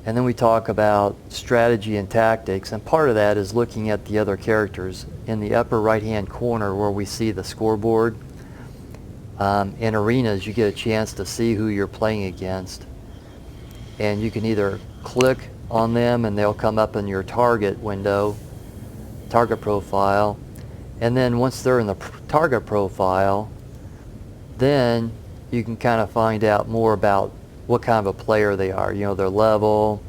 And then we talk about strategy and tactics, and part of that is looking at the other characters. In the upper right-hand corner where we see the scoreboard, in arenas you get a chance to see who you're playing against. And you can either click on them and they'll come up in your target window, target profile. And then once they're in the target profile, then you can kind of find out more about what kind of a player they are, you know, their level.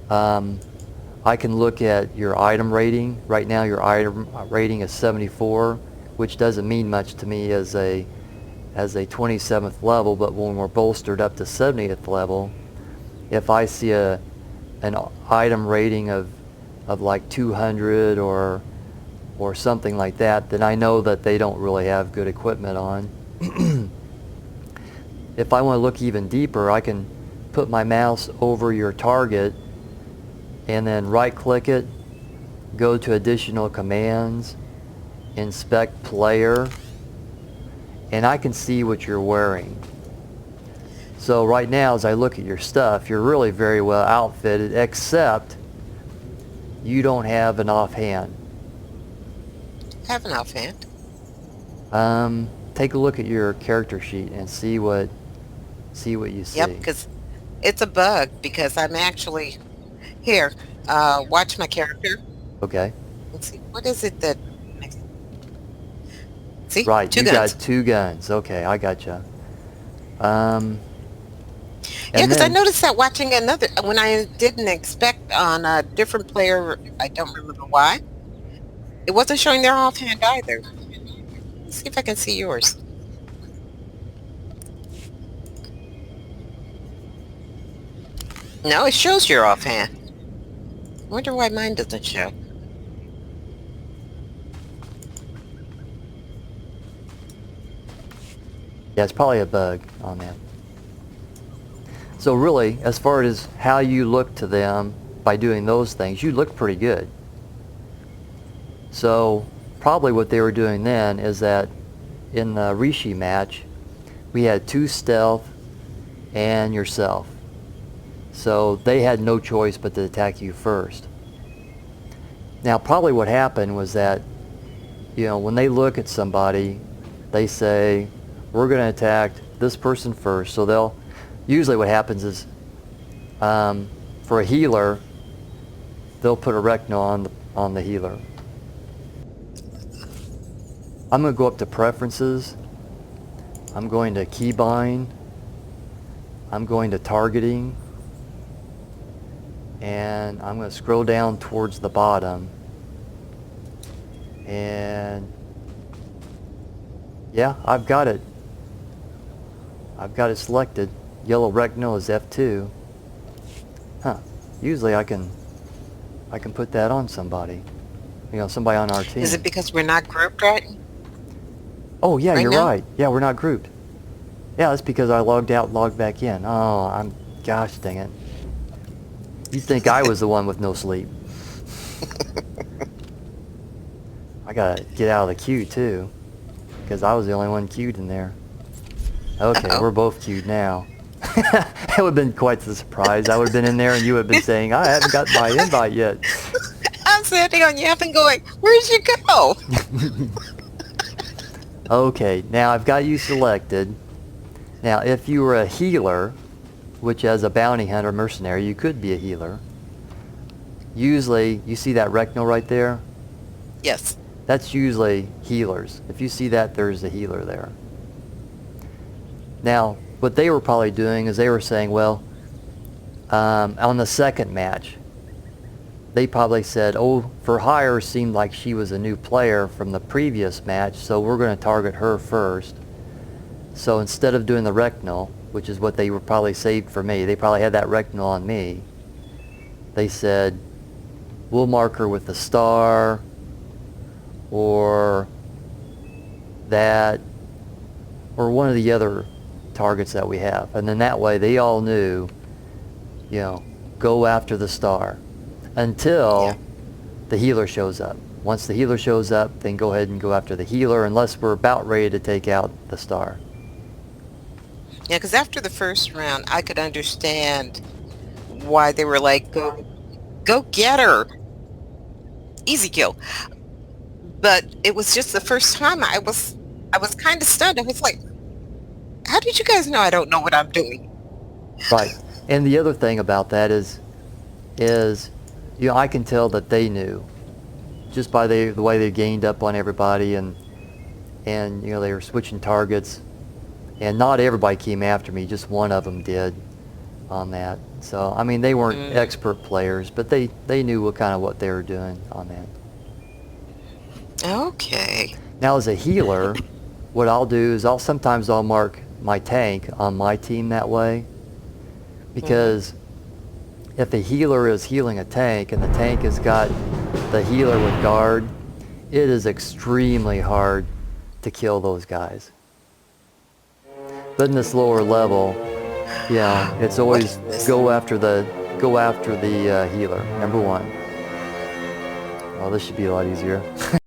I can look at your item rating. Right now your item rating is 74, which doesn't mean much to me as a 27th level, but when we're bolstered up to 70th level, if I see an item rating of like 200 or something like that, then I know that they don't really have good equipment on. If I want to look even deeper, I can put my mouse over your target and then right click it, go to additional commands, inspect player, and I can see what you're wearing. So right now as I look at your stuff, you're really very well outfitted, except you don't have an offhand. Have an offhand. Take a look at your character sheet and see what you see. Yep, because it's a bug, because I'm actually here. Watch my character. Okay. Let's see. What is it that? See, Right, two you guns. got 2 guns. Okay, I gotcha. Yeah, because I noticed that watching another when I didn't expect on a different player. I don't remember why. It wasn't showing their offhand either. Let's see if I can see yours. No, it shows your offhand. I wonder why mine doesn't show. Yeah, it's probably a bug on that. So really, as far as how you look to them by doing those things, you look pretty good. So probably what they were doing then is that in the Rishi match, we had 2 stealth and yourself. So they had no choice but to attack you first. Now probably what happened was that, you know, when they look at somebody, they say, we're going to attack this person first. So they'll, usually what happens is, for a healer, they'll put a recno on the healer. I'm going to go up to preferences. I'm going to keybind. I'm going to targeting. And I'm going to scroll down towards the bottom. And yeah, I've got it. I've got it selected. Yellow rectangle is F2. Huh. Usually I can put that on somebody. You know, somebody on our team. Is it because we're not grouped right? Oh yeah, Right you're now? right. Yeah, we're not grouped. Yeah, that's because I logged out and logged back in. Oh, gosh dang it. You'd think I was the one with no sleep. I gotta get out of the queue too, because I was the only one queued in there. Okay, Uh-oh. we're both queued now. It would have been quite the surprise. I would have been in there and you would have been saying, I haven't got my invite yet. I'm sitting on yapping going, where'd you go? Okay, now I've got you selected. Now if you were a healer, which as a bounty hunter mercenary, you could be a healer. Usually, you see that rectangle right there? Yes. That's usually healers. If you see that, there's a healer there. Now, what they were probably doing is they were saying, well, on the second match, they probably said, oh, for hire seemed like she was a new player from the previous match, so we're going to target her first. So instead of doing the rectangle, which is what they were probably saved for me, they probably had that rectangle on me, they said, we'll mark her with the star, or that, or one of the other targets that we have. And then that way they all knew, you know, go after the star until the healer shows up. Once the healer shows up, then go ahead and go after the healer unless we're about ready to take out the star. Yeah, because after the first round, I could understand why they were like, go get her, easy kill. But it was just the first time I was kind of stunned. I was like, how did you guys know I don't know what I'm doing? Right. And the other thing about that is I can tell that they knew just by the way they gained up on everybody, and they were switching targets, and not everybody came after me, just one of them did on that. So I mean, they weren't expert players, but they knew what they were doing on that. Okay. Now as a healer, what I'll do is sometimes I'll mark my tank on my team that way, because if a healer is healing a tank and the tank has got the healer with guard, it is extremely hard to kill those guys. But in this lower level, it's always go after the healer, number one. Well, this should be a lot easier.